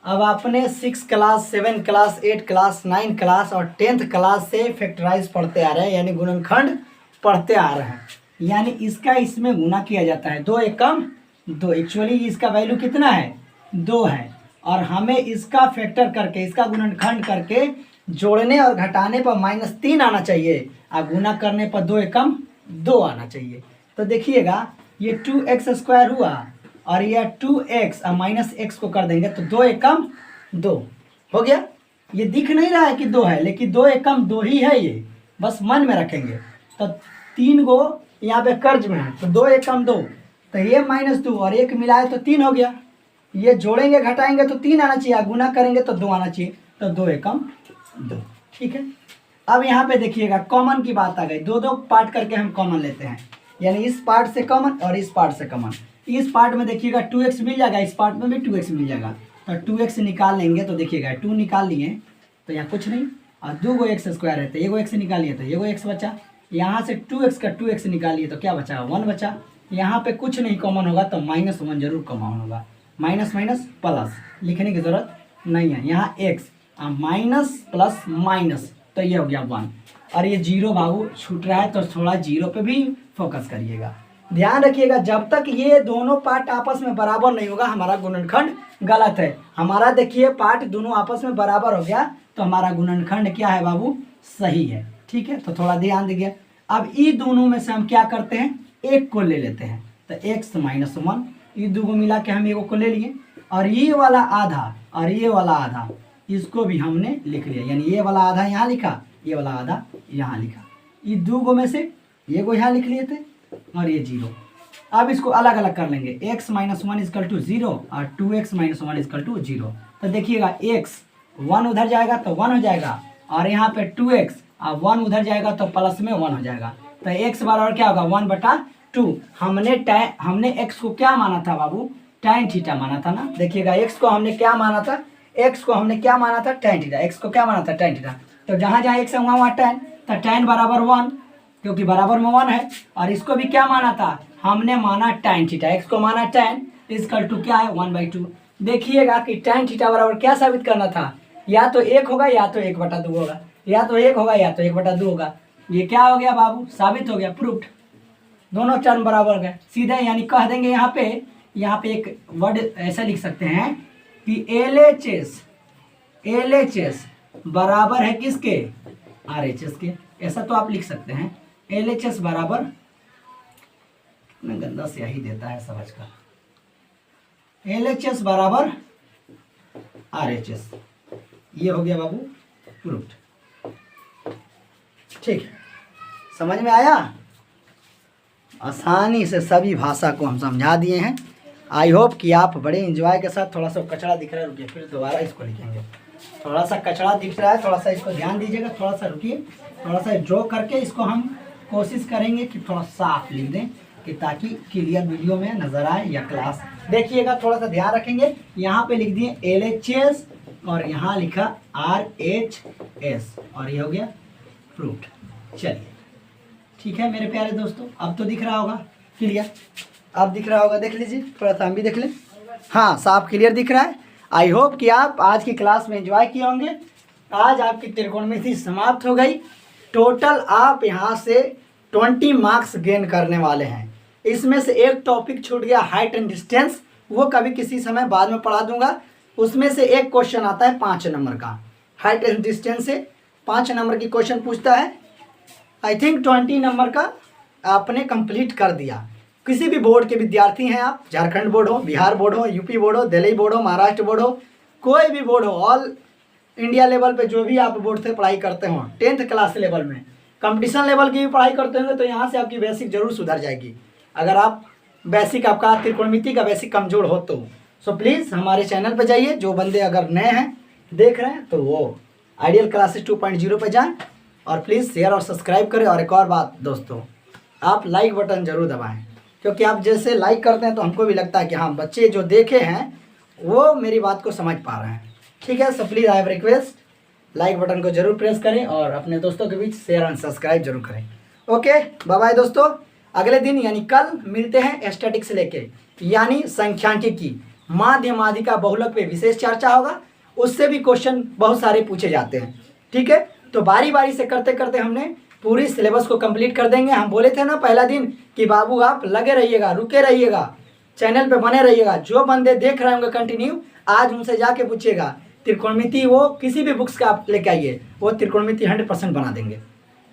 S1: अब आपने 6 क्लास 7 क्लास 8 क्लास 9 क्लास और 10th क्लास से फैक्टराइज पढ़ते आ रहे हैं, यानी गुणनखंड पढ़ते आ रहे हैं। यानी इसका इसमें गुना किया जाता है, 2 एकम 2, एक्चुअली इसका वैल्यू कितना है 2 है, और हमें इसका फैक्टर करके इसका गुणनखंड करके जोड़ने और घटाने पर -3 आना चाहिए, और गुना करने पर 2 एकम 2 आना चाहिए। तो देखिएगा ये 2x² हुआ और यह 2x और -x को कर देंगे तो 2 एकम 2 हो गया। ये दिख नहीं रहा है कि 2 है, लेकिन 2 एकम 2 ही है, ये बस मन में रखेंगे। तो 3 गो यहाँ पे कर्ज में है तो 2 एकम 2, तो ये -2 और 1 मिलाए तो 3 हो गया। ये जोड़ेंगे घटाएंगे तो 3 आना चाहिए, गुना करेंगे तो 2 आना चाहिए, तो 2 एकम 2। ठीक है, अब यहाँ पे देखिएगा कॉमन की बात आ गई, 2 पार्ट करके हम कॉमन लेते हैं, यानी इस पार्ट से कॉमन और इस पार्ट से कॉमन। इस पार्ट में देखिएगा 2x मिल जाएगा, इस पार्ट में भी 2x मिल जाएगा, तो 2x निकाल लेंगे तो देखिएगा 2 निकाल लिए तो यहाँ कुछ नहीं, और 2 गो x² है तो 1 गो x निकालिए तो 1 गो x बचा, यहाँ से 2x का 2x निकालिए तो क्या बचा 1 बचा। यहाँ पे कुछ नहीं कॉमन होगा तो -1 जरूर कॉमन होगा, माइनस माइनस प्लस लिखने की जरूरत नहीं है, यहाँ x माइनस प्लस माइनस तो ये हो गया 1, और ये 0 बाबू छूट रहा है तो थोड़ा 0 पे भी फोकस करिएगा। ध्यान रखिएगा जब तक ये दोनों पार्ट आपस में बराबर नहीं होगा हमारा गुणनखंड गलत है। हमारा देखिए पार्ट दोनों आपस में बराबर हो गया तो हमारा गुणनखंड क्या है बाबू सही है। ठीक है, तो थोड़ा ध्यान दीजिए। अब ये दोनों में से हम क्या करते हैं, एक को ले लेते हैं, तो x -1, ये 2 को मिला के हम 1 को ले लिए, और ये वाला आधा और ये वाला आधा इसको भी हमने लिख लिया, यानी ये वाला आधा यहाँ लिखा, ये वाला आधा यहाँ लिखा। ये 2 को में से ये को यहाँ लिख लिए थे और ये 0। अब इसको अलग अलग कर लेंगे, x -1 = 0 और 2x -1 = 0। तो देखिएगा x 1 उधर जाएगा तो 1 हो जाएगा, और यहाँ पे 2x और 1 उधर जाएगा तो प्लस में 1 हो जाएगा, तो x बराबर क्या होगा 1/2। हमने x को क्या माना था बाबू tan थीटा माना था ना। देखिएगा x को हमने क्या माना था, tan थीटा, x को क्या माना था tan थीटा, तो जहाँ जहाँ x है वहाँ tan, तो tan बराबर 1 क्योंकि बराबर में 1 है, और इसको भी क्या माना था हमने माना tan थीटा, x को माना tan = क्या है 1/2। देखिएगा कि tan थीटा बराबर क्या साबित करना था, या तो 1 होगा या तो 1/2 होगा, या तो 1 होगा या तो 1/2 होगा। ये क्या हो गया बाबू साबित हो गया, प्रूफ्ड, दोनों टर्म बराबर गए सीधे। यानी कह देंगे यहाँ पे एक वर्ड ऐसा लिख सकते हैं कि LHS बराबर है किसके RHS के, ऐसा तो आप लिख सकते हैं। LHS बराबर, कितना गंदा स्याही देता है समझ का, LHS बराबर RHS, ये हो गया बाबू प्रूफ्ड। ठीक है, समझ में आया, आसानी से सभी भाषा को हम समझा दिए हैं। आई होप कि आप बड़े एंजॉय के साथ, थोड़ा सा कचरा दिख रहा है रुकिए फिर दोबारा इसको लिखेंगे, थोड़ा सा कचरा दिख रहा है, थोड़ा सा इसको ध्यान दीजिएगा, थोड़ा सा रुकिए, थोड़ा सा ड्रॉ करके इसको हम कोशिश करेंगे कि थोड़ा साफ लिख दें कि ताकि क्लियर वीडियो में नज़र आए या क्लास। देखिएगा थोड़ा सा ध्यान रखेंगे, यहाँ पे लिख दिए LHS और यहाँ लिखा RHS और ये हो गया प्रूफ्ड। चलिए ठीक है मेरे प्यारे दोस्तों, अब तो दिख रहा होगा क्लियर, अब दिख रहा होगा, देख लीजिए थोड़ा सा हम भी देख लें। हाँ साफ क्लियर दिख रहा है। आई होप कि आप आज की क्लास में एंजॉय किए होंगे। आज आपकी त्रिकोणमिति समाप्त हो गई। टोटल आप यहाँ से 20 मार्क्स गेन करने वाले हैं। इसमें से एक टॉपिक छूट गया हाइट एंड डिस्टेंस, वो कभी किसी समय बाद में पढ़ा दूंगा। उसमें से एक क्वेश्चन आता है 5 नंबर का, हाइट एंड डिस्टेंस से 5 नंबर की क्वेश्चन पूछता है। आई थिंक 20 नंबर का आपने कंप्लीट कर दिया। किसी भी बोर्ड के विद्यार्थी हैं आप, झारखंड बोर्ड हो, बिहार बोर्ड हो, यूपी बोर्ड हो, दिल्ली बोर्ड हो, महाराष्ट्र बोर्ड हो, कोई भी बोर्ड हो, ऑल इंडिया लेवल पे जो भी आप बोर्ड से पढ़ाई करते हो, 10th क्लास लेवल में, कंपटीशन लेवल की भी पढ़ाई करते होंगे, तो यहाँ से आपकी बेसिक जरूर सुधर जाएगी। अगर आप बेसिक आपका त्रिकोणमिति का बेसिक कमजोर हो तो सो प्लीज़ हमारे चैनल पर जाइए। जो बंदे अगर नए हैं देख रहे हैं तो वो आइडियल क्लासेस 2.0 पर जाएँ और प्लीज़ शेयर और सब्सक्राइब करें। और एक और बात दोस्तों, आप लाइक बटन ज़रूर दबाएं, क्योंकि आप जैसे लाइक करते हैं तो हमको भी लगता है कि हाँ बच्चे जो देखे हैं वो मेरी बात को समझ पा रहे हैं। ठीक है, so please I have request, like button को जरूर प्रेस करें और अपने दोस्तों के बीच शेयर एंड सब्सक्राइब जरूर करें। ओके बाय बाय दोस्तों, अगले दिन यानी कल मिलते हैं स्टैटिक्स लेके, यानी संख्यांकिकी माध्य माध्यिका बहुलक पे विशेष चर्चा होगा। उससे भी क्वेश्चन बहुत सारे पूछे जाते हैं। ठीक है, तो बारी बारी से करते करते हमने पूरी सिलेबस को कंप्लीट कर देंगे। हम बोले थे ना पहला दिन कि बाबू आप लगे रहिएगा, रुके रहिएगा, चैनल पे बने रहिएगा। जो बंदे देख रहे होंगे कंटिन्यू, आज उनसे जाके पूछिएगा त्रिकोणमिति, वो किसी भी बुक्स का आप लेके आइए, वो त्रिकोणमिति 100% बना देंगे।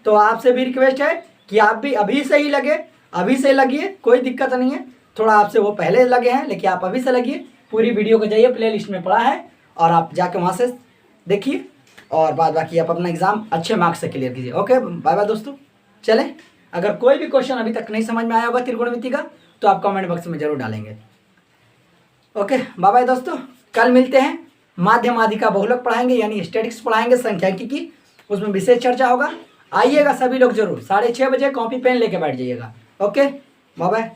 S1: तो आपसे भी रिक्वेस्ट है कि आप भी अभी से ही लगे, अभी से लगिए, कोई दिक्कत नहीं है। थोड़ा आपसे वो पहले लगे हैं, लेकिन आप अभी से लगिए। पूरी वीडियो को जाइए, प्ले लिस्ट में पड़ा है और आप जाके वहाँ से देखिए और बाद बाकी आप अपना एग्ज़ाम अच्छे मार्क्स से क्लियर कीजिए। ओके बाय बाय दोस्तों। चलें, अगर कोई भी क्वेश्चन अभी तक नहीं समझ में आया होगा त्रिकोणमिति का तो आप कमेंट बॉक्स में जरूर डालेंगे। ओके बाय बाय दोस्तों, कल मिलते हैं। माध्य माध्यिका बहुलक पढ़ाएंगे, यानी स्टैटिक्स पढ़ाएंगे, संख्यांकिकी, उसमें विशेष चर्चा होगा। आइएगा सभी लोग जरूर, 6:30 बजे कॉपी पेन लेके बैठ जाइएगा। Okay bye bye.